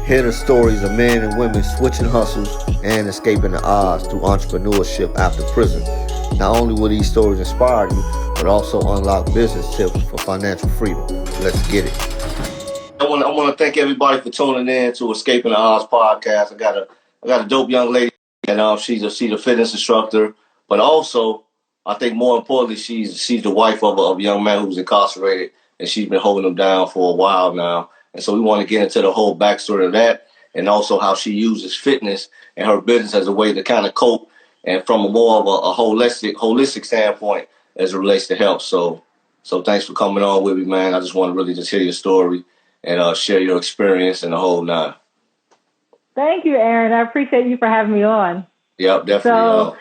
Hear the stories of men and women switching hustles and escaping the odds through entrepreneurship after prison. Not only will these stories inspire you, but also unlock business tips for financial freedom. Let's get it. I want to thank everybody for tuning in to Escaping the Odds podcast. I got a dope young lady, and she's a fitness instructor, but also I think more importantly she's the wife of a young man who's incarcerated, and she's been holding him down for a while now. And so we want to get into the whole backstory of that, and also how she uses fitness and her business as a way to kind of cope, and from a more of a holistic standpoint as it relates to health. So thanks for coming on with me, man. I just want to really just hear your story and share your experience and the whole nine. Thank you, Aaron. I appreciate you for having me on. Yep, definitely. So,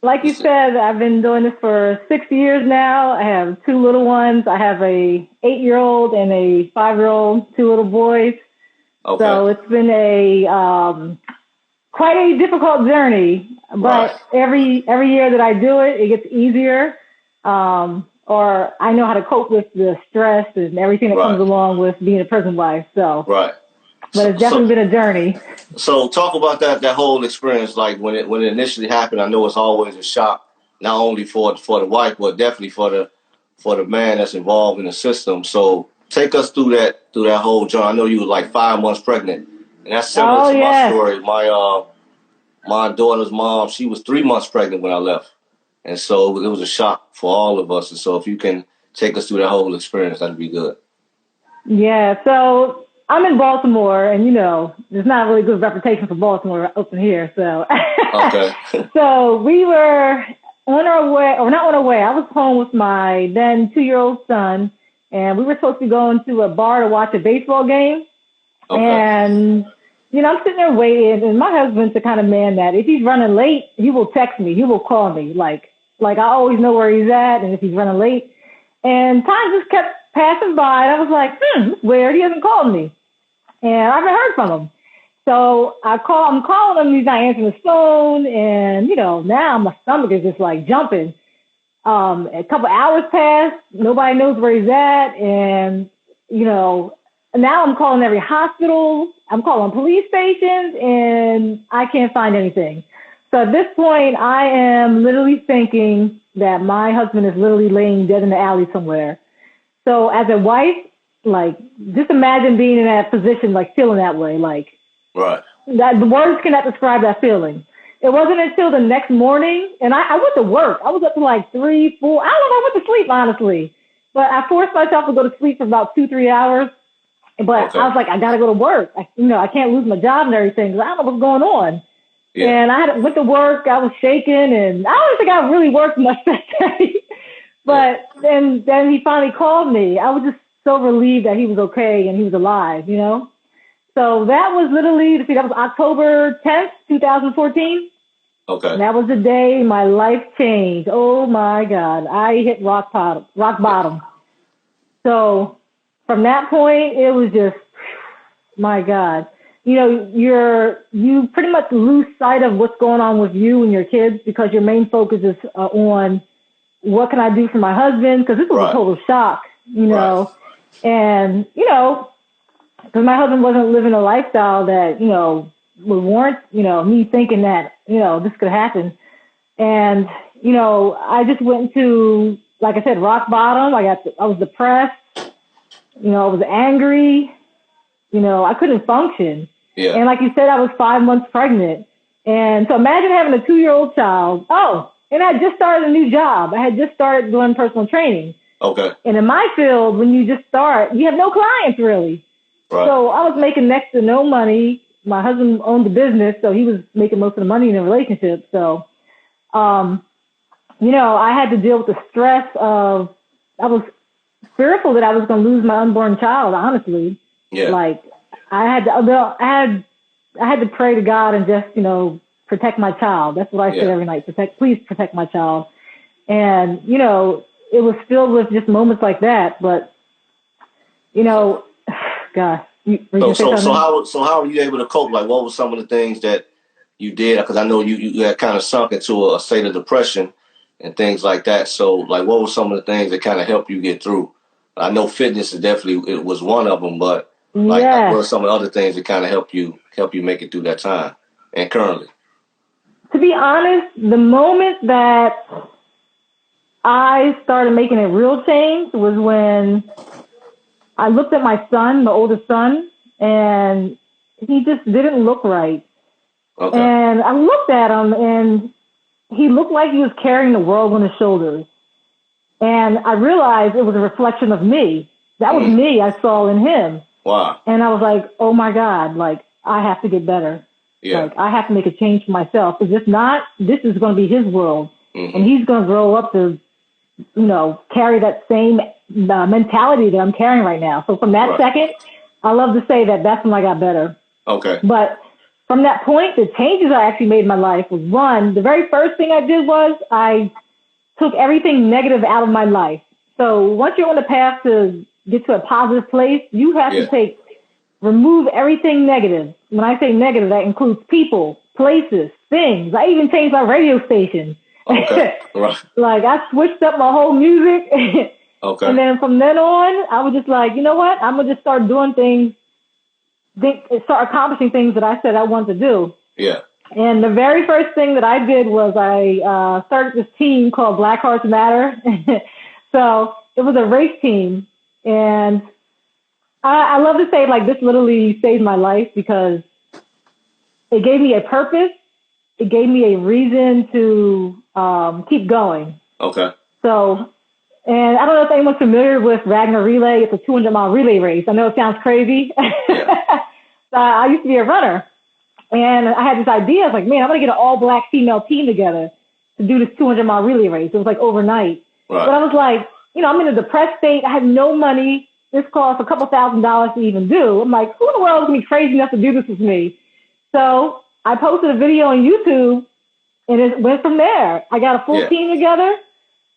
like you said, I've been doing this for 6 years now. I have two little ones. I have a 8-year-old and a 5-year-old, two little boys. Okay. So it's been quite a difficult journey, but every year that I do it, it gets easier. Or I know how to cope with the stress and everything that comes along with being a prison wife. So, but it's definitely been a journey. So talk about that whole experience. Like when it initially happened, I know it's always a shock, not only for the wife, but definitely for the man that's involved in the system. So take us through that whole journey. I know you were like 5 months pregnant, and that's similar to my story. My daughter's mom, she was 3 months pregnant when I left, and so it was a shock for all of us. And so if you can take us through that whole experience, that'd be good. Yeah. So I'm in Baltimore, and there's not a really good reputation for Baltimore up in here. So, okay. So we were on our way, or not on our way. I was home with my then 2-year-old son, and we were supposed to be going to a bar to watch a baseball game. Okay. And I'm sitting there waiting, and my husband's the kind of man that if he's running late, he will text me, he will call me, like I always know where he's at, and if he's running late. And time just kept passing by, and I was like, it's weird, he hasn't called me. And I haven't heard from him. So I'm calling him, he's not answering his phone, and, now my stomach is just like jumping. A couple hours passed, nobody knows where he's at, and, now I'm calling every hospital, I'm calling police stations, and I can't find anything. So at this point, I am literally thinking that my husband is literally laying dead in the alley somewhere. So as a wife, just imagine being in that position, feeling that way, that the words cannot describe that feeling. It wasn't until the next morning, and I went to work. I was up to 3, 4, I don't know, I went to sleep, honestly. But I forced myself to go to sleep for about 2-3 hours. But I was like, I got to go to work. I can't lose my job and everything because I don't know what's going on. Yeah. And I went to work. I was shaking, and I don't think I really worked much that day. But then he finally called me. I was just so relieved that he was okay and he was alive, So that was literally, that was October 10th, 2014. Okay. And that was the day my life changed. Oh, my God. I hit rock bottom. So from that point, it was just, my God. You pretty much lose sight of what's going on with you and your kids because your main focus is on what can I do for my husband? Because this was a total shock, And, because my husband wasn't living a lifestyle that, would warrant, me thinking that, this could happen. And, I just went to, like I said, rock bottom. I was depressed. I was angry. I couldn't function. Yeah. And like you said, I was 5 months pregnant. And so imagine having a 2-year-old child. Oh, and I had just started a new job. I had just started doing personal training. Okay. And in my field, when you just start, you have no clients really. Right. So I was making next to no money. My husband owned the business, so he was making most of the money in the relationship. So, I had to deal with the stress of, I was fearful that I was going to lose my unborn child, honestly. Yeah. I had to pray to God and just, protect my child. That's what I said every night. Please protect my child. And, it was filled with just moments like that. But, gosh. So how were you able to cope? What were some of the things that you did? Because I know you had kind of sunk into a state of depression and things like that. So what were some of the things that kind of helped you get through? I know fitness is definitely, it was one of them, but Like Yeah. what are some of the other things that kind of help you make it through that time and currently? To be honest, the moment that I started making a real change was when I looked at my son, the oldest son, and he just didn't look right. Okay. And I looked at him, and he looked like he was carrying the world on his shoulders. And I realized it was a reflection of me. That was me I saw in him. Wow. And I was like, oh my God, like, I have to get better. Yeah. Like, I have to make a change for myself. Because if not, this is going to be his world. And he's going to grow up to, carry that same mentality that I'm carrying right now. So from that second, I love to say that that's when I got better. Okay. But from that point, the changes I actually made in my life was, one, the very first thing I did was I took everything negative out of my life. So once you're on the path to get to a positive place, you have to remove everything negative. When I say negative, that includes people, places, things. I even changed my radio station. Okay. Right. Like, I switched up my whole music. Okay. And then from then on, I was just like, you know what? I'm going to just start doing things, start accomplishing things that I said I wanted to do. Yeah. And the very first thing that I did was I started this team called Black Hearts Matter. So it was a race team. And I love to say, like, this literally saved my life because it gave me a purpose. It gave me a reason to keep going. Okay. So, and I don't know if anyone's familiar with Ragnar Relay. It's a 200-mile relay race. I know it sounds crazy. Yeah. I used to be a runner. And I had this idea. I was like, man, I'm going to get an all-black female team together to do this 200-mile relay race. It was like overnight. Right. But I was like, I'm in a depressed state. I had no money. This cost a couple $1,000s to even do. I'm like, who in the world is going to be crazy enough to do this with me? So I posted a video on YouTube, and it went from there. I got a full team together.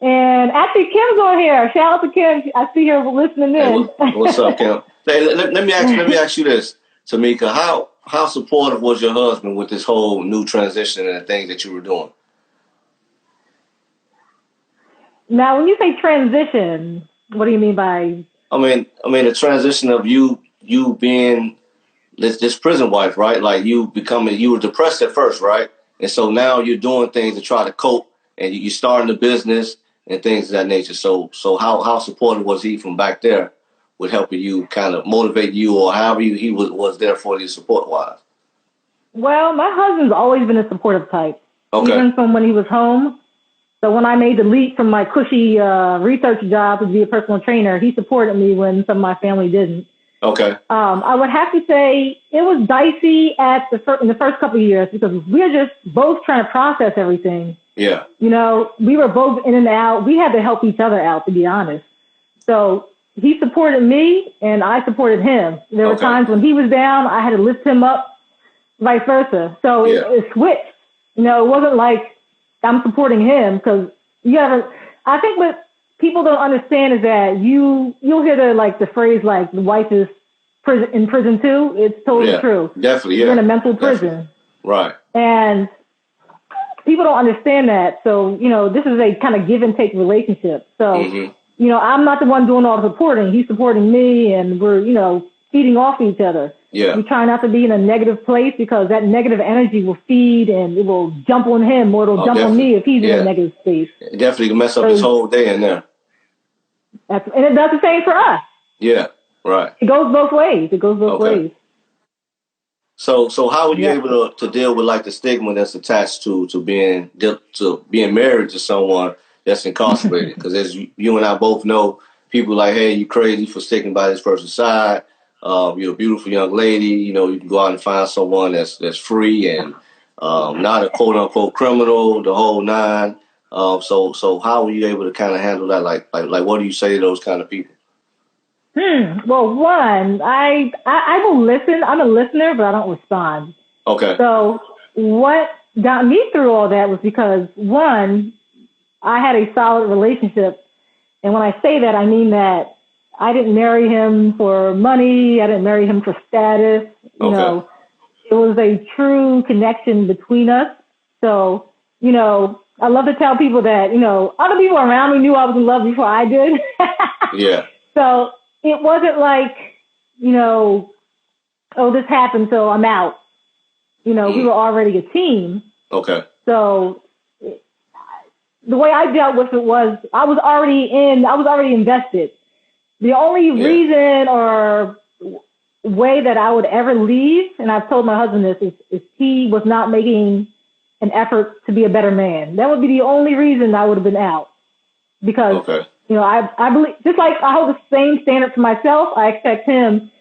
And actually, Kim's on here. Shout out to Kim. I see her listening in. Hey, what's up, Kim? Hey, let me ask you this, Tameka. How supportive was your husband with this whole new transition and the things that you were doing? Now, when you say transition, what do you mean by? I mean the transition of you being this prison wife, right? Like you were depressed at first, right? And so now you're doing things to try to cope, and you're starting a business and things of that nature. So how supportive was he from back there with helping you kind of motivate you, or however he was there for you support wise? Well, my husband's always been a supportive type, even from when he was home. So when I made the leap from my cushy research job to be a personal trainer, he supported me when some of my family didn't. Okay. I would have to say it was dicey in the first couple of years because we were just both trying to process everything. Yeah. We were both in and out. We had to help each other out, to be honest. So he supported me and I supported him. There were times when he was down, I had to lift him up, vice versa. So it switched. It wasn't like I'm supporting him because I think what people don't understand is that you'll hear the phrase like the wife is in prison too. It's totally true. Definitely, yeah. You're in a mental prison. Right. And people don't understand that. So, this is a kind of give and take relationship. So, I'm not the one doing all the supporting. He's supporting me and we're, feeding off each other. Yeah. We try not to be in a negative place because that negative energy will feed and it will jump on him or it'll jump on me if he's in a negative space. It definitely can mess up his whole day in there. And it does the same for us. Yeah, right. It goes both ways. Ways. So how were you able to deal with like the stigma that's attached to being married to someone that's incarcerated? Because as you and I both know, people like, hey, you crazy for sticking by this person's side. You're a beautiful young lady. You can go out and find someone that's free and not a quote unquote criminal, the whole nine. So how were you able to kind of handle that? Like what do you say to those kind of people? Well, one, I will listen. I'm a listener, but I don't respond. Okay. So what got me through all that was because, one, I had a solid relationship. And when I say that, I mean that I didn't marry him for money. I didn't marry him for status. It was a true connection between us. So, I love to tell people that, other people around me knew I was in love before I did. Yeah. So it wasn't like, oh, this happened, so I'm out. We were already a team. Okay. So the way I dealt with it was I was already invested. The only reason or way that I would ever leave, and I've told my husband this, is he was not making an effort to be a better man. That would be the only reason I would have been out. Because, I believe, just like I hold the same standard for myself, I expect him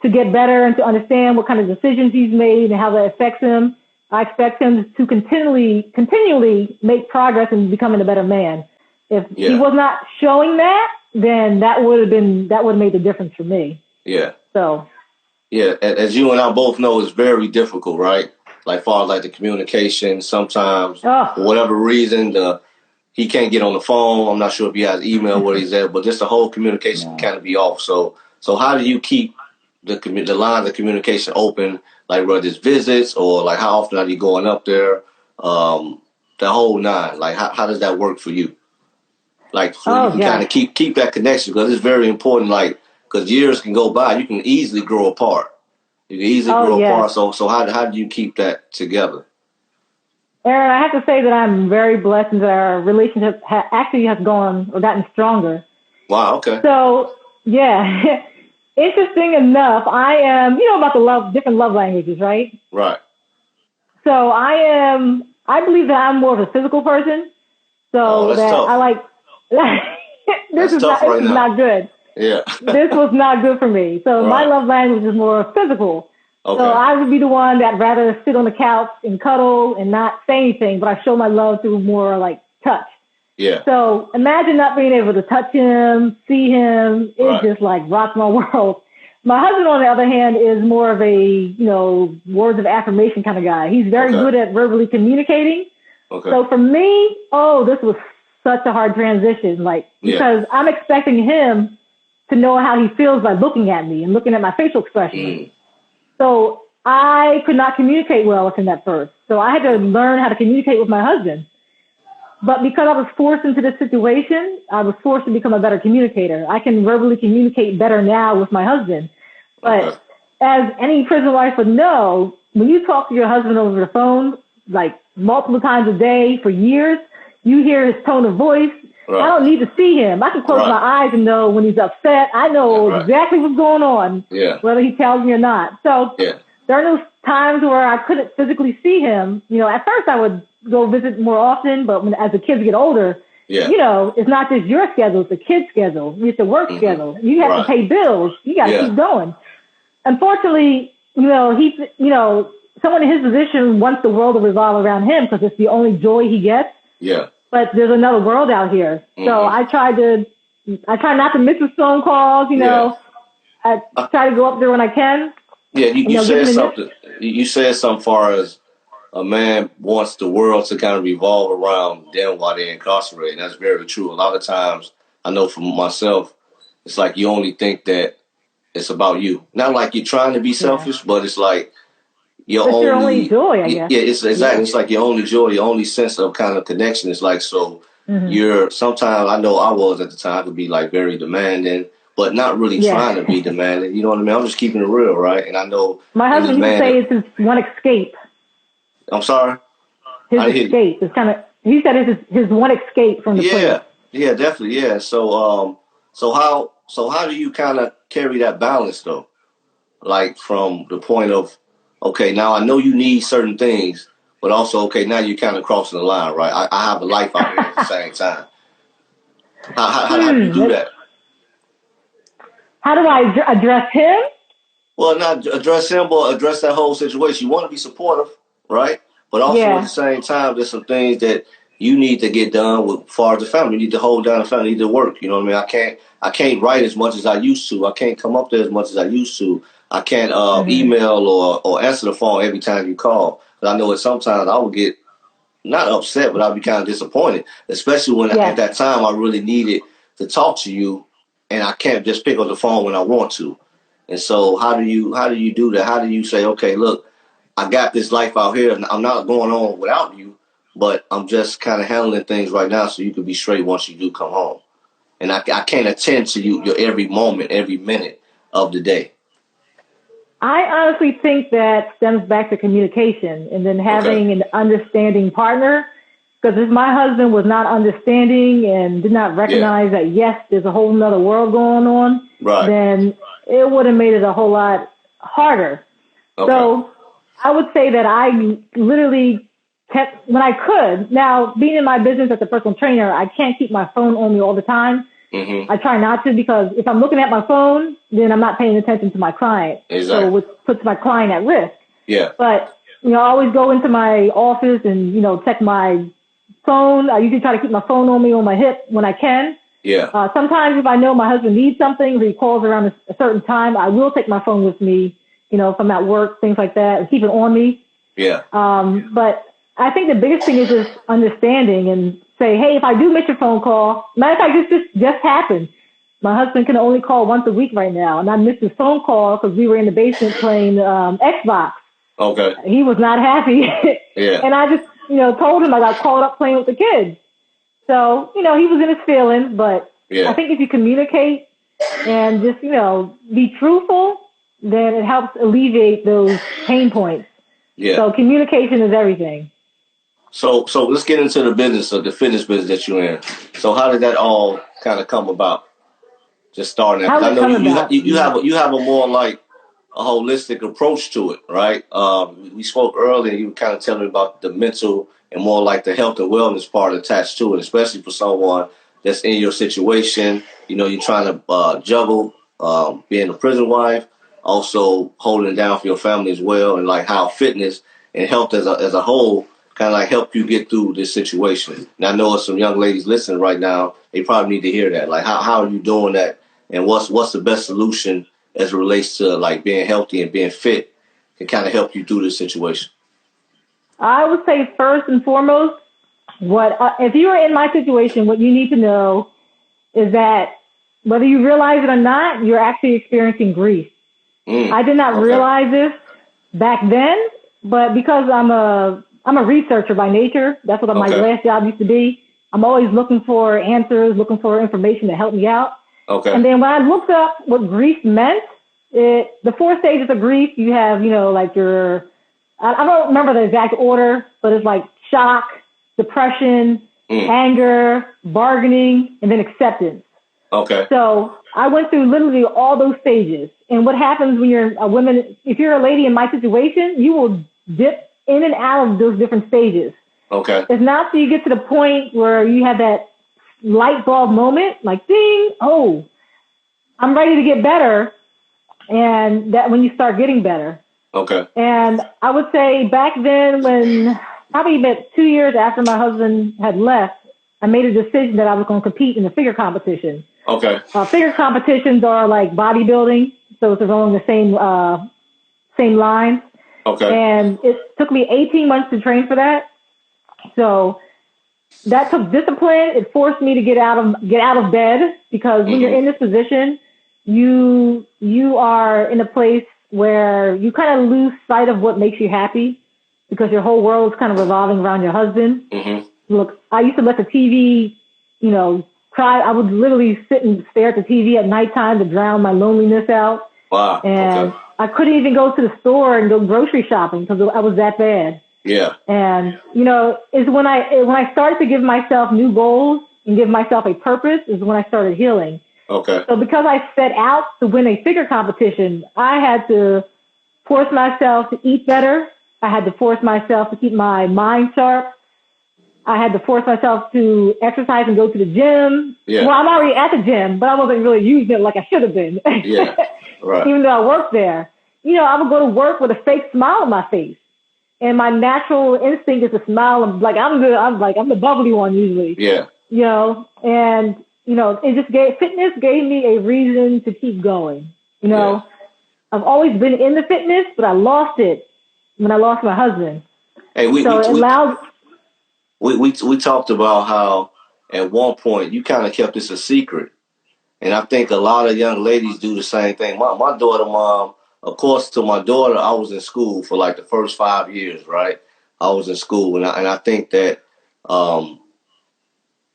to get better and to understand what kind of decisions he's made and how that affects him. I expect him to continually make progress in becoming a better man. If he was not showing that, then that would have made the difference for me. Yeah. So. Yeah, as you and I both know, it's very difficult, right? Like far as like the communication, sometimes for whatever reason, he can't get on the phone. I'm not sure if he has email where he's at, but just the whole communication can kind of be off. So how do you keep the lines of communication open? Like whether it's visits or like how often are you going up there? The whole nine. Like how does that work for you? Like so you can kind of keep that connection, because it's very important. Like because years can go by, you can easily grow apart. You can easily grow apart. So how do you keep that together? Aaron, I have to say that I'm very blessed that our relationship actually has gotten stronger. Wow. Okay. So yeah, interesting enough, I am. You know about the different love languages, right? Right. So I believe that I'm more of a physical person. So that tough. I like. This is not good. Yeah. This was not good for me. So my love language is more physical. Okay. So I would be the one that'd rather sit on the couch and cuddle and not say anything, but I show my love through more like touch. Yeah. So imagine not being able to touch him, see him. It just like rocked my world. My husband, on the other hand, is more of a, words of affirmation kind of guy. He's very good at verbally communicating. Okay. So for me, this was such a hard transition, because I'm expecting him to know how he feels by looking at me and looking at my facial expressions. So I could not communicate well with him at first. So I had to learn how to communicate with my husband. But because I was forced into this situation, I was forced to become a better communicator. I can verbally communicate better now with my husband. But as any prison wife would know, when you talk to your husband over the phone, like multiple times a day for years, you hear his tone of voice. I don't need to see him. I can close my eyes and know when he's upset. I know exactly what's going on, whether he tells me or not. So there are those times where I couldn't physically see him. At first I would go visit more often, but as the kids get older, it's not just your schedule, it's the kid's schedule. It's the work schedule. You have to pay bills. You got to keep going. Unfortunately, someone in his position wants the world to revolve around him because it's the only joy he gets. Yeah. But there's another world out here. So I try not to miss his phone calls, I try to go up there when I can. Yeah, you said something. You said something far as a man wants the world to kind of revolve around them while they're incarcerated. That's very true. A lot of times, I know for myself, it's like you only think that it's about you. Not like you're trying to be selfish, but it's like your only joy, I guess. Yeah, it's exactly. Yeah. It's like your only joy, your only sense of kind of connection. It's like, so you're, sometimes I know I was at the time, I could be like very demanding, but not really trying to be demanding. You know what I mean? I'm just keeping it real, right? And I know my husband used to say it's his one escape. I'm sorry? His escape. It's kind of, he said it's his one escape from the place. Yeah, definitely. Yeah. So how do you kind of carry that balance though? Like from the point of, okay, now I know you need certain things, but also, okay, now you're kind of crossing the line, right? I have a life out here at the same time. How do you do that? How do I address him? Well, not address him, but address that whole situation. You want to be supportive, right? But also at the same time, there's some things that you need to get done with far as the family. You need to hold down the family, you need to work. You know what I mean? I can't write as much as I used to. I can't come up there as much as I used to. I can't email or answer the phone every time you call. Because I know that sometimes I would get not upset, but I'd be kind of disappointed, especially when at that time I really needed to talk to you, and I can't just pick up the phone when I want to. And so how do you do that? How do you say, okay, look, I got this life out here, and I'm not going on without you, but I'm just kind of handling things right now so you can be straight once you do come home. And I can't attend to you your every moment, every minute of the day. I honestly think that stems back to communication and then having an understanding partner. Because if my husband was not understanding and did not recognize that, yes, there's a whole nother world going on, then it would have made it a whole lot harder. So I would say that I literally kept, when I could, now being in my business as a personal trainer, I can't keep my phone on me all the time. I try not to, because if I'm looking at my phone, then I'm not paying attention to my client. So which puts my client at risk. But, I always go into my office and, check my phone. I usually try to keep my phone on me on my hip when I can. Sometimes if I know my husband needs something, or he calls around a certain time, I will take my phone with me, if I'm at work, things like that, and keep it on me. But I think the biggest thing is just understanding and say, hey, if I do miss your phone call, matter of fact, this just happened. My husband can only call once a week right now, and I missed his phone call because we were in the basement playing Xbox. He was not happy. And I just, told him I got caught up playing with the kids. So, he was in his feelings, but I think if you communicate and just, be truthful, then it helps alleviate those pain points. So communication is everything. So let's get into the business of the fitness business that you're in. So how did that all kind of come about? Just starting that. I know you have a more like a holistic approach to it, right? We spoke earlier. You were kind of telling me about the mental and more like the health and wellness part attached to it, especially for someone that's in your situation. You're trying to juggle being a prison wife, also holding it down for your family as well, and like how fitness and health as a whole kind of like help you get through this situation. And I know some young ladies listening right now, they probably need to hear that. Like how are you doing that, and what's the best solution as it relates to like being healthy and being fit can kind of help you through this situation? I would say first and foremost, if you are in my situation, what you need to know is that whether you realize it or not, you're actually experiencing grief. I did not realize this back then, but because I'm a researcher by nature, that's what my last job used to be. I'm always looking for answers, looking for information to help me out. And then when I looked up what grief meant, the 4 stages of grief, you have, like I don't remember the exact order, but it's like shock, depression, anger, bargaining, and then acceptance. So I went through literally all those stages. And what happens when you're a woman, if you're a lady in my situation, you will dip in and out of those different stages. It's not till you get to the point where you have that light bulb moment, like ding, oh, I'm ready to get better. And that when you start getting better. And I would say back then, when probably about 2 years after my husband had left, I made a decision that I was going to compete in a figure competition. Figure competitions are like bodybuilding, so it's along the same lines. And it took me 18 months to train for that. So that took discipline. It forced me to get out of bed, because when you're in this position, you are in a place where you kind of lose sight of what makes you happy, because your whole world is kind of revolving around your husband. Look, I used to let the TV, cry. I would literally sit and stare at the TV at nighttime to drown my loneliness out. And I couldn't even go to the store and go grocery shopping because I was that bad. And, is when I started to give myself new goals and give myself a purpose is when I started healing. So because I set out to win a figure competition, I had to force myself to eat better. I had to force myself to keep my mind sharp. I had to force myself to exercise and go to the gym. Well, I'm already at the gym, but I wasn't really using it like I should have been. Even though I worked there. I would go to work with a fake smile on my face. And my natural instinct is to smile. I'm the bubbly one usually. And fitness gave me a reason to keep going. I've always been in the fitness, but I lost it when I lost my husband. Hey, we talked about how at one point you kind of kept this a secret. And I think a lot of young ladies do the same thing. My daughter, mom, of course, to my daughter, I was in school for like the first 5 years, right? I was in school. And I think that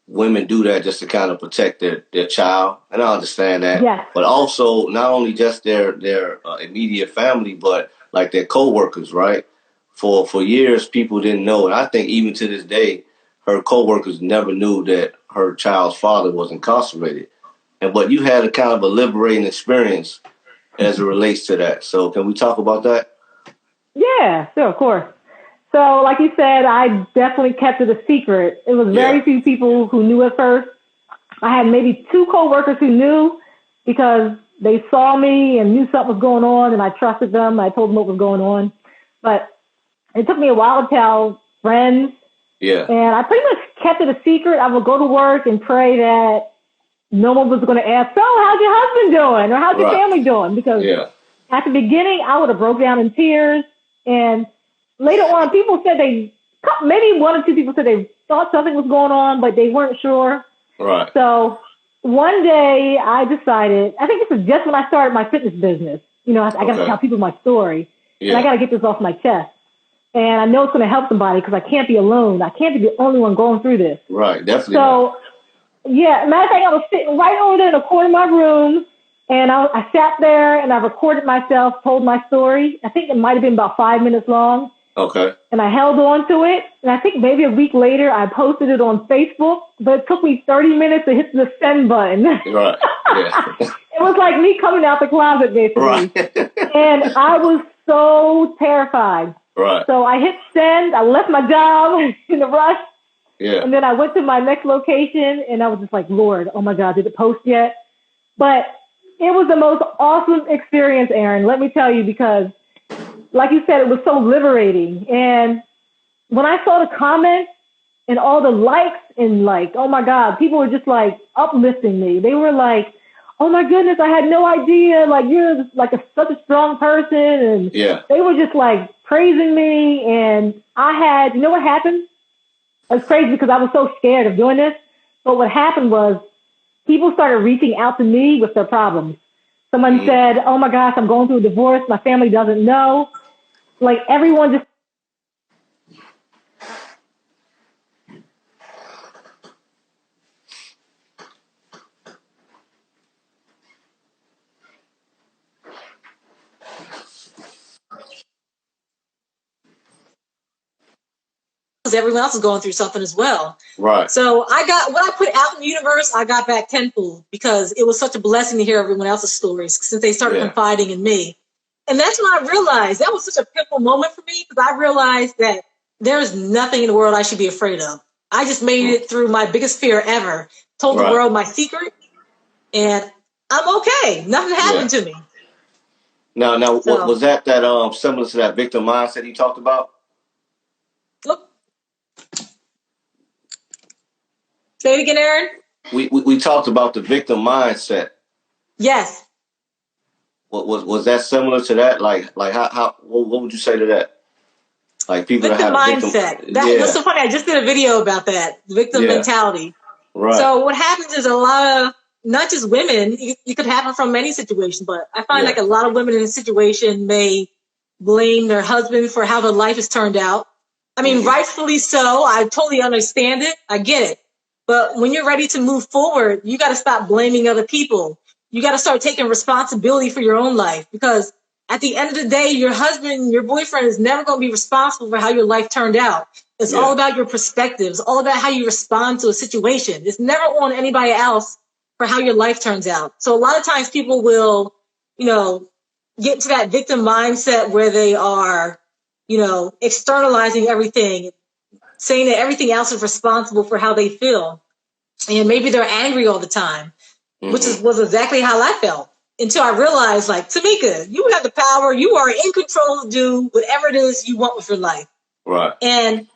women do that just to kind of protect their child, and I understand that. Yes. But also not only just their immediate family, but like their coworkers, right? For years, people didn't know, and I think even to this day, her coworkers never knew that her child's father was incarcerated. But you had a kind of a liberating experience as it relates to that. So can we talk about that? Yeah, sure, of course. So, like you said, I definitely kept it a secret. It was very few people who knew at first. I had maybe 2 coworkers who knew because they saw me and knew something was going on, and I trusted them. I told them what was going on. But it took me a while to tell friends. Yeah. And I pretty much kept it a secret. I would go to work and pray that no one was going to ask, so how's your husband doing? Or how's your family doing? Because at the beginning, I would have broke down in tears. And later on, people said maybe 1 or 2 people said they thought something was going on, but they weren't sure. Right. So one day I decided, I think this is just when I started my fitness business. You know, I got to tell people my story. And I got to get this off my chest. And I know it's going to help somebody because I can't be alone. I can't be the only one going through this. Right, definitely. So, matter of fact, I was sitting right over there in the corner of my room, and I sat there and I recorded myself, told my story. I think it might have been about 5 minutes long. Okay. And I held on to it. And I think maybe a week later, I posted it on Facebook, but it took me 30 minutes to hit the send button. Right, yeah. It was like me coming out the closet, basically. Right. And I was so terrified. Right. So I hit send. I left my job in a rush. Yeah. And then I went to my next location, and I was just like, Lord, oh my God, did it post yet? But it was the most awesome experience, Aaron, let me tell you, because like you said, it was so liberating. And when I saw the comments and all the likes and like, oh my God, people were just like uplifting me. They were like, oh my goodness, I had no idea. Like, you're like such a strong person. And they were just like praising me. And you know what happened? It was crazy because I was so scared of doing this. But what happened was people started reaching out to me with their problems. Someone said, oh my gosh, I'm going through a divorce. My family doesn't know. Like, everyone just. Everyone else is going through something as well. Right. So I got what I put out in the universe, I got back tenfold because it was such a blessing to hear everyone else's stories since they started confiding in me. And that's when I realized that was such a pivotal moment for me because I realized that there's nothing in the world I should be afraid of. I just made it through my biggest fear ever, told the world my secret, and I'm okay. Nothing happened to me. Now, was that similar to that victim mindset you talked about? Look. Say it again, Aaron. We talked about the victim mindset. Yes. Was that similar to that? Like how what would you say to that? Like people victim that have mindset. That's so funny. I just did a video about that victim mentality. Right. So what happens is a lot of not just women. You could happen from many situations, but I find like a lot of women in a situation may blame their husband for how their life has turned out. I mean, rightfully so. I totally understand it. I get it. But when you're ready to move forward, you got to stop blaming other people. You got to start taking responsibility for your own life because at the end of the day, your husband, your boyfriend is never going to be responsible for how your life turned out. It's all about your perspective. It's all about how you respond to a situation. It's never on anybody else for how your life turns out. So a lot of times people will, get into that victim mindset where they are, externalizing everything, saying that everything else is responsible for how they feel. And maybe they're angry all the time, which was exactly how I felt until I realized, like, Tameka, you have the power. You are in control to do whatever it is you want with your life. Right. And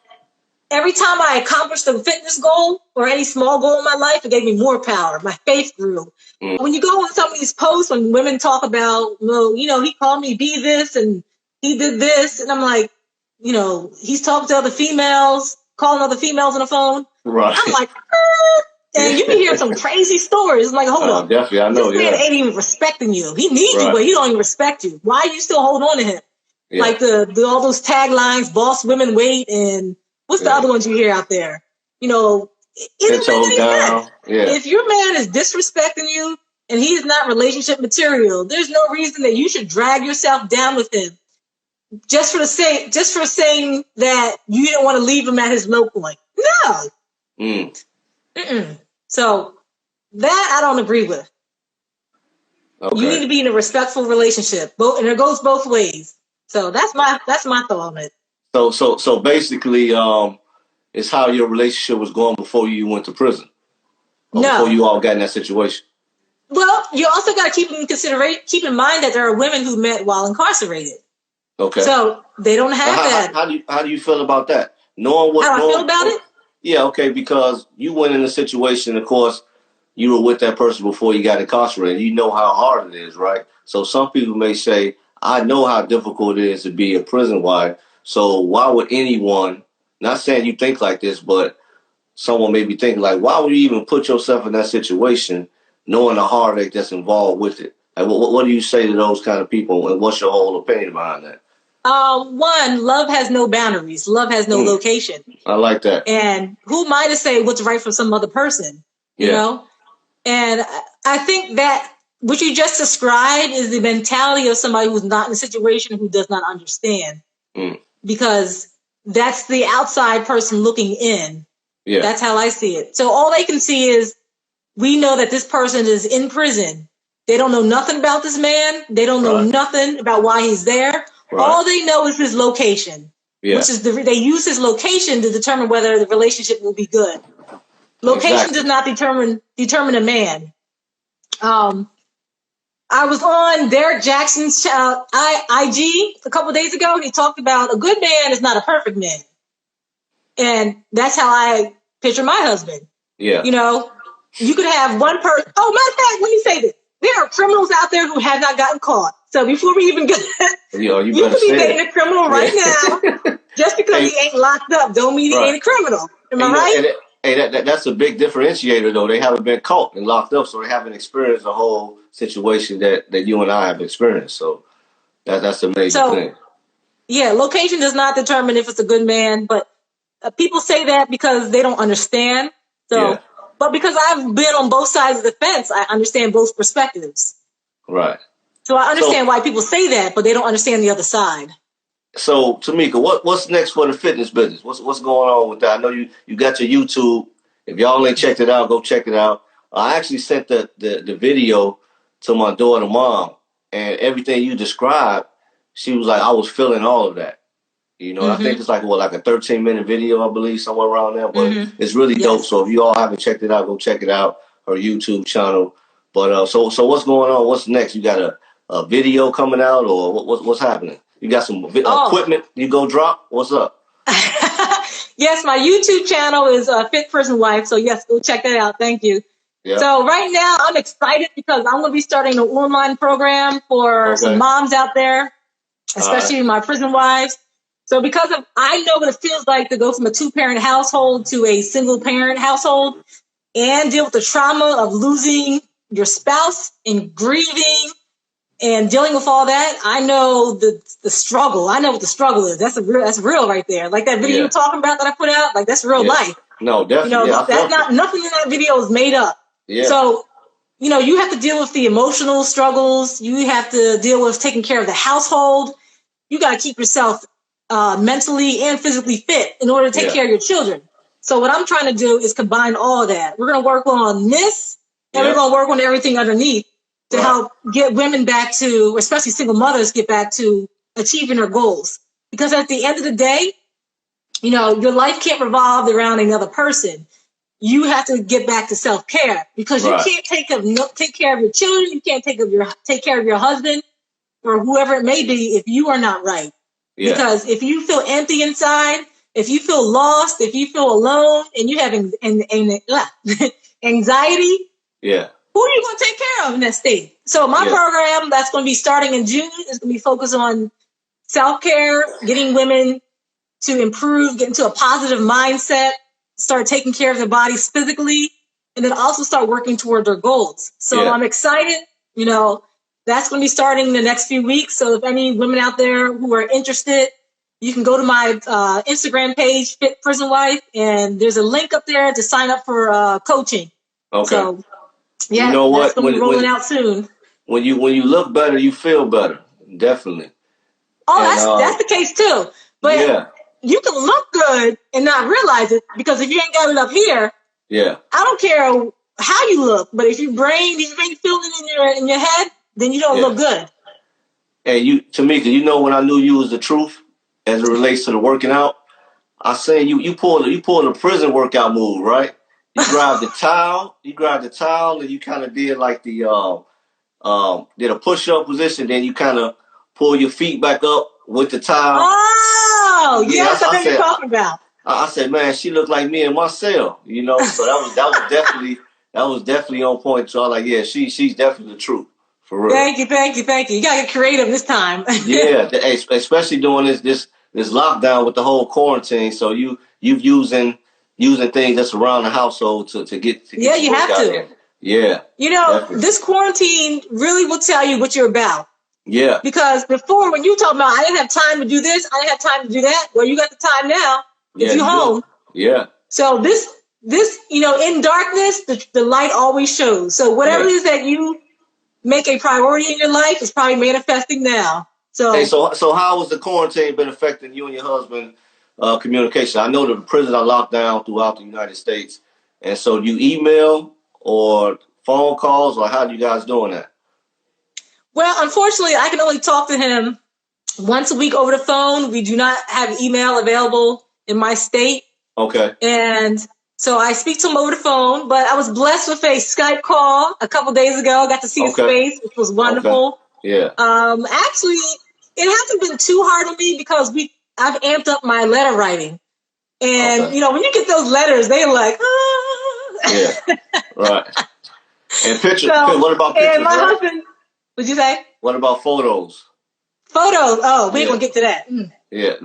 every time I accomplished a fitness goal or any small goal in my life, it gave me more power. My faith grew. When you go on some of these posts when women talk about, he called me be this and he did this. And I'm like, he's talking to other females, calling other females on the phone. Right. I'm like, and you can hear some crazy stories. I'm like, hold on. Definitely, I know. This man ain't even respecting you. He needs you, but he don't even respect you. Why are you still holding on to him? Yeah. Like all those taglines, boss women wait, and what's the other ones you hear out there? If your man is disrespecting you and he is not relationship material, there's no reason that you should drag yourself down with him just for saying that you didn't want to leave him at his low point. No. So that I don't agree with. Okay. You need to be in a respectful relationship, and it goes both ways. So that's my thought on it. So basically, it's how your relationship was going before you went to prison. Before you all got in that situation. Well, you also got to keep in mind that there are women who met while incarcerated. Okay. So they don't have that. How do you feel about that? How I feel about it? Yeah, okay, because you went in a situation, of course, you were with that person before you got incarcerated. You know how hard it is, right? So some people may say, I know how difficult it is to be a prison wife. So why would anyone, not saying you think like this, but someone may be thinking like, why would you even put yourself in that situation knowing the heartache that's involved with it? Like, what do you say to those kind of people, and what's your whole opinion behind that? One, love has no boundaries. Love has no location. I like that. And who am I to say what's right for some other person? You know? And I think that what you just described is the mentality of somebody who's not in a situation, who does not understand. Because that's the outside person looking in. Yeah. That's how I see it. So all they can see is, we know that this person is in prison. They don't know nothing about this man. They don't know nothing about why he's there. Right. All they know is his location, which is they use his location to determine whether the relationship will be good. Location does not determine a man. I was on Derek Jackson's IG a couple of days ago. He talked about a good man is not a perfect man. And that's how I picture my husband. Yeah. You know, you could have one person. Oh, matter of fact, let me say this. There are criminals out there who have not gotten caught. So before we even get you could be dating a criminal right now. Just because he ain't locked up don't mean he ain't a criminal. Am I right? That's a big differentiator, though. They haven't been caught and locked up, so they haven't experienced the whole situation that you and I have experienced. So that's a major thing. Yeah, location does not determine if it's a good man, but people say that because they don't understand. So, but because I've been on both sides of the fence, I understand both perspectives. Right. So I understand why people say that, but they don't understand the other side. So, Tameka, what's next for the fitness business? What's going on with that? I know you got your YouTube. If y'all ain't checked it out, go check it out. I actually sent the video to my daughter mom, and everything you described, she was like, I was feeling all of that. You know, I think it's like a 13-minute video, I believe, somewhere around there. But it's really dope. So if you all haven't checked it out, go check it out. Her YouTube channel. But so what's going on? What's next? You got a video coming out, or what's happening? You got some equipment you go drop? What's up? Yes, my YouTube channel is Fit Prison Wife. So yes, go check that out. Thank you. Yep. So right now I'm excited because I'm going to be starting an online program for some moms out there, especially my prison wives. So because I know what it feels like to go from a 2-parent household to a single-parent household and deal with the trauma of losing your spouse and grieving and dealing with all that, I know the struggle. I know what the struggle is. That's real right there. Like that video you're talking about that I put out, like that's real life. No, definitely. You know, that's nothing in that video is made up. Yeah. So, you know, you have to deal with the emotional struggles. You have to deal with taking care of the household. You got to keep yourself mentally and physically fit in order to take care of your children. So what I'm trying to do is combine all of that. We're going to work on this, and we're going to work on everything underneath to help get women back to, especially single mothers, get back to achieving their goals. Because at the end of the day, you know, your life can't revolve around another person. You have to get back to self-care because you can't take care of your children. You can't take care of your husband or whoever it may be if you are not right. Yeah. Because if you feel empty inside, if you feel lost, if you feel alone, and you have anxiety, who are you going to take care of in that state? So my program that's going to be starting in June is going to be focused on self-care, getting women to improve, get into a positive mindset, start taking care of their bodies physically, and then also start working toward their goals. So I'm excited. You know, that's going to be starting in the next few weeks. So if any women out there who are interested, you can go to my Instagram page, Fit Prison Wife, and there's a link up there to sign up for coaching. Okay. So, yeah, you know what? That's going to be rolling out soon. When you look better, you feel better. Definitely. Oh, that's the case too. But you can look good and not realize it, because if you ain't got it up here, I don't care how you look, but if you ain't feeling it in your head, then you don't look good. And Tameka, when I knew you was the truth as it relates to the working out, I say you pulled a prison workout move, right? You grabbed the towel, and you kind of did like the did a push-up position, then you kind of pull your feet back up with the towel. Oh, yes, I know what you're talking about. I said, man, she looked like me in my cell, So that was definitely on point. So I was like, yeah, she's definitely the truth, for real. Thank you. You gotta get creative this time. Yeah, especially doing this lockdown with the whole quarantine. So you've using things that's around the household to get you have to. There. Yeah. Definitely. This quarantine really will tell you what you're about. Yeah. Because before, when you talk about, I didn't have time to do this, I didn't have time to do that. Well, you got the time now. If you're home. Yeah. So this, in darkness, the light always shows. So whatever it is that you make a priority in your life is probably manifesting now. So how has the quarantine been affecting you and your husband communication? I know the prisons are locked down throughout the United States. And so you email or phone calls, or how are you guys doing that? Well, unfortunately, I can only talk to him once a week over the phone. We do not have email available in my state. Okay. And so I speak to him over the phone, but I was blessed with a Skype call a couple days ago. I got to see his face, which was wonderful. Okay. Yeah. Actually, it hasn't been too hard on me because I've amped up my letter writing. And, when you get those letters, they're like, Yeah, right. And pictures. What about pictures? And my husband, what'd you say? What about photos? Photos. Oh, we ain't gonna get to that. Yeah.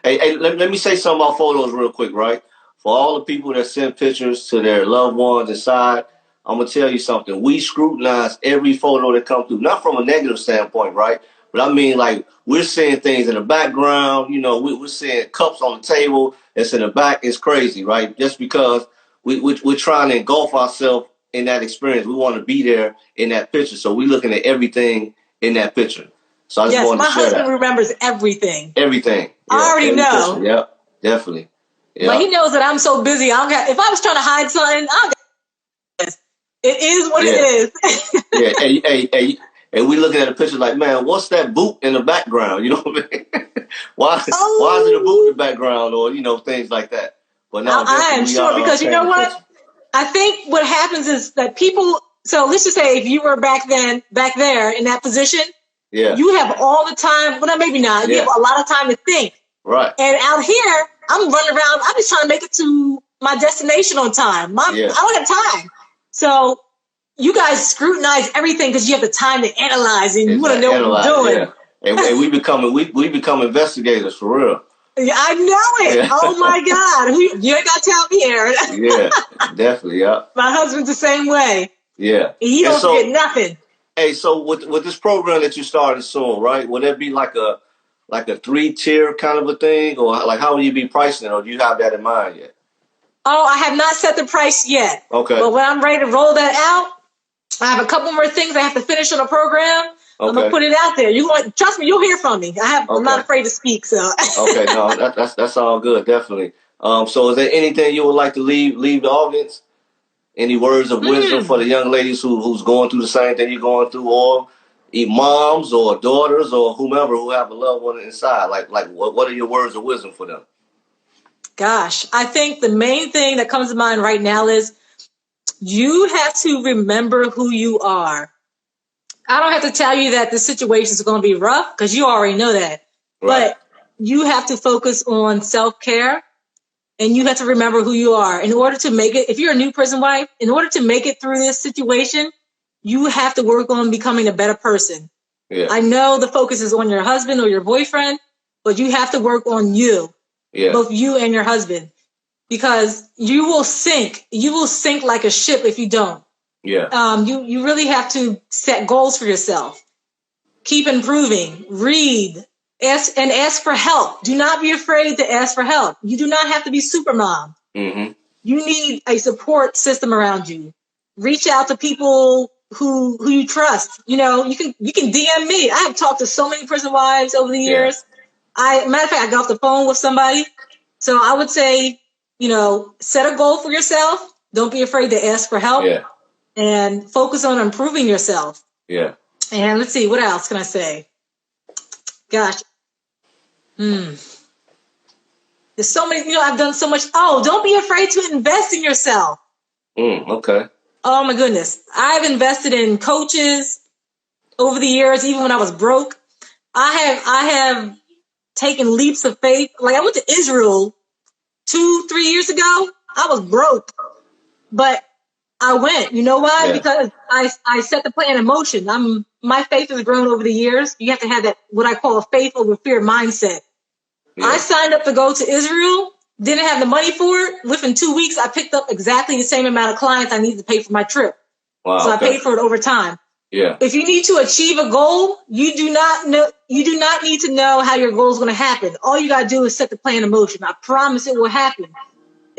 Hey, let me say something about photos real quick, right? For all the people that send pictures to their loved ones inside, I'm gonna tell you something. We scrutinize every photo that comes through, not from a negative standpoint, right? But I mean, like, we're seeing things in the background. We're seeing cups on the table that's in the back. It's crazy, right? Just because we're trying to engulf ourselves in that experience. We want to be there in that picture. So we're looking at everything in that picture. So I just wanted to share that. My husband remembers everything. Everything. Yeah, I already know. Picture. Yep, definitely. Yep. But he knows that I'm so busy. If I was trying to hide something, it is what it is. And we looking at a picture like, man, what's that boot in the background? You know what I mean? why is it a boot in the background, or things like that? But now I am sure, because you know what? I think what happens is that people. So let's just say if you were back there in that position, you have all the time. Well, maybe not. You have a lot of time to think. Right. And out here, I'm running around. I'm just trying to make it to my destination on time. I don't have time. So you guys scrutinize everything because you have the time to analyze and you want to know what you're doing. Yeah. And we become investigators for real. Yeah, I know it. Yeah. Oh my God. You ain't got to tell me, Aaron. Yeah, definitely. Yeah. My husband's the same way. Yeah. He don't get nothing. Hey, so with this program that you started soon, right? Would that be like a 3-tier kind of a thing, or like how will you be pricing it, or do you have that in mind yet? Oh, I have not set the price yet. Okay. But when I'm ready to roll that out, I have a couple more things I have to finish on the program. Okay. I'm gonna put it out there. Trust me, you'll hear from me. I'm not afraid to speak. So. Okay, no, that's all good, definitely. So is there anything you would like to leave the audience? Any words of wisdom for the young ladies who's going through the same thing you're going through, or moms or daughters or whomever who have a loved one inside? Like what are your words of wisdom for them? Gosh, I think the main thing that comes to mind right now is you have to remember who you are. I don't have to tell you that the situation is going to be rough because you already know that. Right. But you have to focus on self-care, and you have to remember who you are. In order to make it, if you're a new prison wife, in order to make it through this situation, you have to work on becoming a better person. Yeah. I know the focus is on your husband or your boyfriend, but you have to work on you, both you and your husband, because you will sink. You will sink like a ship if you don't. Yeah. You really have to set goals for yourself. Keep improving. Read. Ask for help. Do not be afraid to ask for help. You do not have to be super mom. Mm-hmm. You need a support system around you. Reach out to people who you trust. You can DM me. I have talked to so many prison wives over the years. Matter of fact, I got off the phone with somebody. So I would say, set a goal for yourself. Don't be afraid to ask for help. Yeah. And focus on improving yourself. Yeah. And let's see, what else can I say? Gosh. There's so many, I've done so much. Oh, don't be afraid to invest in yourself. Okay. Oh my goodness. I've invested in coaches over the years, even when I was broke. I have taken leaps of faith. Like I went to Israel 2-3 years ago. I was broke, but I went. You know why? Yeah. Because I set the plan in motion. My faith has grown over the years. You have to have that, what I call a faith over fear mindset. Yeah. I signed up to go to Israel, didn't have the money for it. Within 2 weeks, I picked up exactly the same amount of clients I needed to pay for my trip. Wow, so I paid for it over time. Yeah. If you need to achieve a goal, you do not need to know how your goal is going to happen. All you got to do is set the plan in motion. I promise it will happen.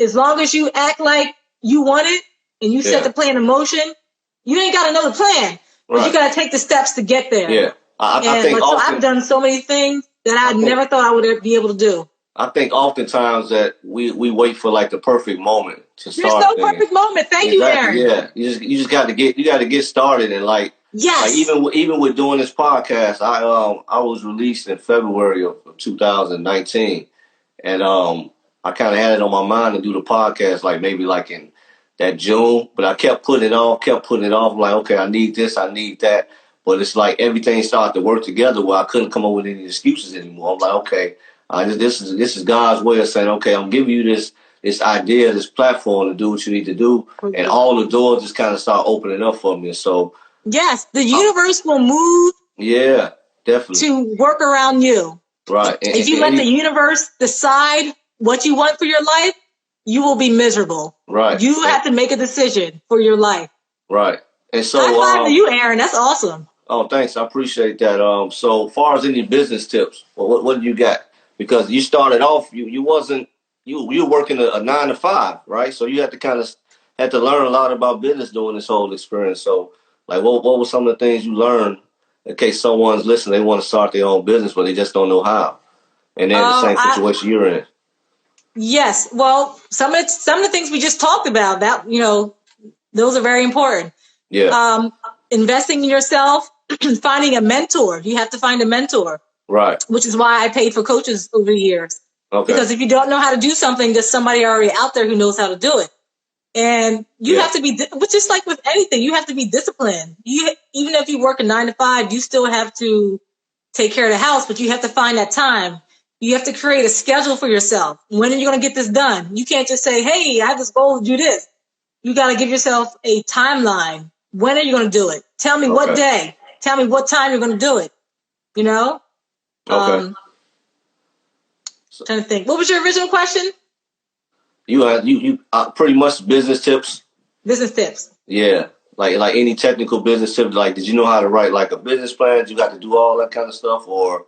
As long as you act like you want it and you set the plan in motion, you ain't got to know the plan, but you got to take the steps to get there. Yeah. I think I've done so many things that I never thought I would be able to do. I think oftentimes that we wait for like the perfect moment to start. There's no perfect moment. Thank you, Aaron. Yeah. You just got to get started, and like even with doing this podcast, I was released in February of 2019, and I kind of had it on my mind to do the podcast maybe in that June, but I kept putting it off. I'm like, okay, I need this, I need that. But it's like everything started to work together where I couldn't come up with any excuses anymore. I'm like, okay, this is God's way of saying, okay, I'm giving you this idea, this platform to do what you need to do. And all the doors just kind of start opening up for me. So yes, the universe will move. Yeah, definitely. To work around you. Right. If you let the universe decide what you want for your life, you will be miserable. Right. You have to make a decision for your life. Right. And so high five to you, Aaron. That's awesome. Oh, thanks. I appreciate that. So far as any business tips, what do you got? Because you started off, you were working a 9 to 5, right? So you had to learn a lot about business during this whole experience. So what were some of the things you learned in case someone's listening, they want to start their own business, but they just don't know how? And they're in the same situation you're in. Yes. Well, some of the things we just talked about, that, those are very important. Yeah. Investing in yourself, finding a mentor. You have to find a mentor. Right. Which is why I paid for coaches over the years. Okay. Because if you don't know how to do something, there's somebody already out there who knows how to do it. And you have to be, but just like with anything, you have to be disciplined. Even if you work a 9 to 5, you still have to take care of the house, but you have to find that time. You have to create a schedule for yourself. When are you going to get this done? You can't just say, hey, I have this goal to do this. You got to give yourself a timeline. When are you going to do it? Tell me what day. Tell me what time you're going to do it. Okay. Trying to think. What was your original question? You pretty much business tips. Business tips. Yeah, like any technical business tips. Like, did you know how to write a business plan? Did you got to do all that kind of stuff, or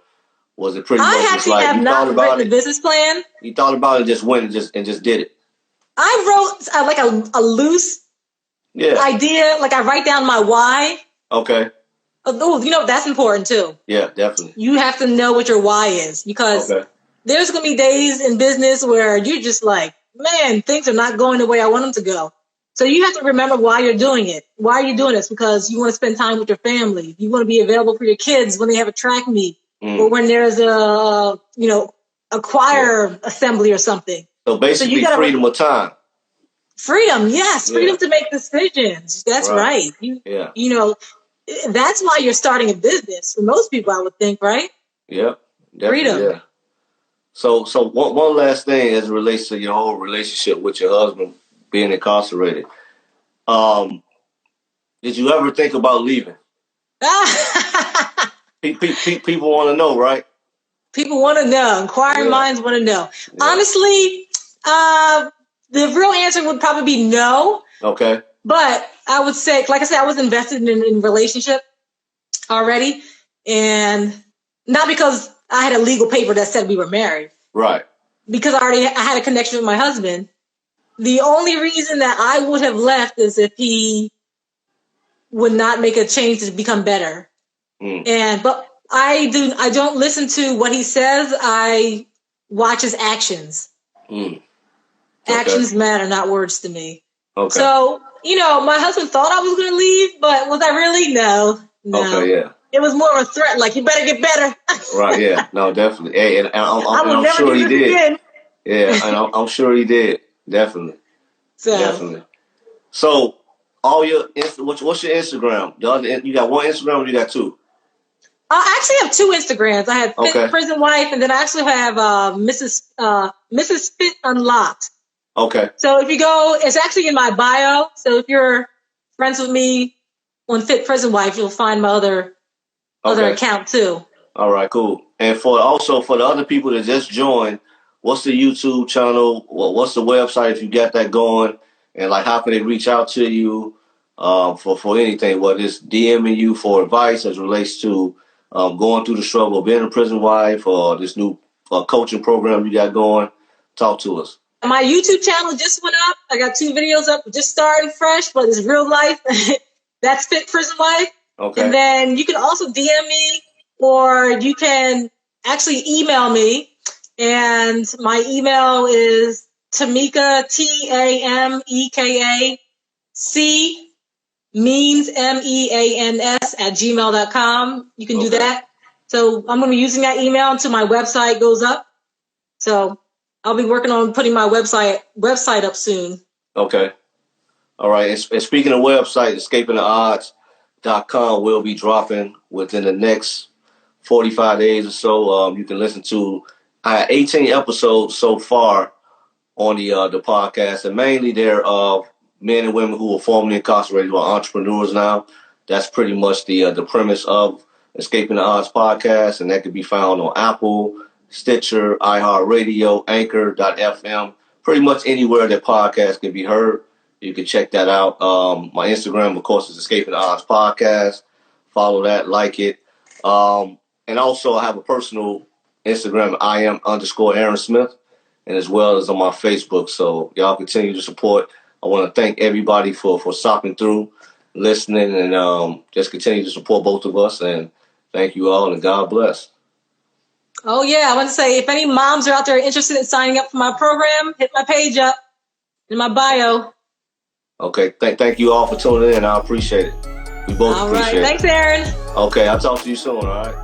was it pretty much just I have not written a business plan. You thought about it, just went and just did it. I wrote a loose idea. Like I write down my why. Okay. Oh, that's important too. Yeah, definitely. You have to know what your why is, because there's going to be days in business where you're just like, man, things are not going the way I want them to go. So you have to remember why you're doing it. Why are you doing this? Because you want to spend time with your family. You want to be available for your kids when they have a track meet or when there's a choir assembly or something. So basically freedom of time. Freedom, yes. Freedom to make decisions. That's right. That's why you're starting a business. For most people, I would think, right? Yep. Freedom. Yeah. So one last thing as it relates to your whole relationship with your husband being incarcerated. Did you ever think about leaving? People want to know, right? People want to know. Inquiring minds want to know. Yeah. Honestly, the real answer would probably be no. Okay. But I would say, like I said, I was invested in relationship already. And not because I had a legal paper that said we were married. Right. Because I had a connection with my husband. The only reason that I would have left is if he would not make a change to become better. But I don't listen to what he says. I watch his actions. Okay. Actions matter, not words to me. Okay. So, my husband thought I was going to leave, but was I really? No. Okay, yeah. It was more of a threat, like, you better get better. Right, yeah. No, definitely. Hey, and I'm sure he did. Again. Yeah, and I'm sure he did. Definitely. Definitely. So, all your what's your Instagram? You got one Instagram or you got two? I actually have two Instagrams. I have Fit Prison Wife, and then I actually have Mrs. Fit Unlocked. Okay. So if you go, it's actually in my bio. So if you're friends with me on Fit Prison Wife, you'll find my other account too. All right, cool. And for the other people that just joined, what's the YouTube channel? What's the website if you got that going? And like, how can they reach out to you for anything? Whether it's DMing you for advice as it relates to going through the struggle of being a prison wife or this new coaching program you got going, talk to us. My YouTube channel just went up. I got 2 videos up, just starting fresh, but it's real life. That's Fit Prison Wife. Okay. And then you can also DM me, or you can actually email me. And my email is Tameka, TAMEKA, C means MEANS @gmail.com. You can do that. So I'm going to be using that email until my website goes up. So I'll be working on putting my website up soon. Okay. All right. And speaking of website, escapingtheodds.com will be dropping within the next 45 days or so. You can listen to 18 episodes so far on the podcast, and mainly they're men and women who are formerly incarcerated who are entrepreneurs now. That's pretty much the premise of Escaping the Odds podcast, and that can be found on Apple, Stitcher, iHeartRadio, Anchor.fm, pretty much anywhere that podcasts can be heard. You can check that out. My Instagram, of course, is Escaping the Odds podcast. Follow that, like it. And also I have a personal Instagram, @IAM_Aaron Smith, and as well as on my Facebook. So y'all continue to support. I want to thank everybody for stopping through, listening, and just continue to support both of us. And thank you all, and God bless. Oh, yeah. I want to say, if any moms are out there interested in signing up for my program, hit my page up in my bio. Okay. Thank you all for tuning in. I appreciate it. We both appreciate it. All right. Thanks, Aaron. Okay. I'll talk to you soon. All right.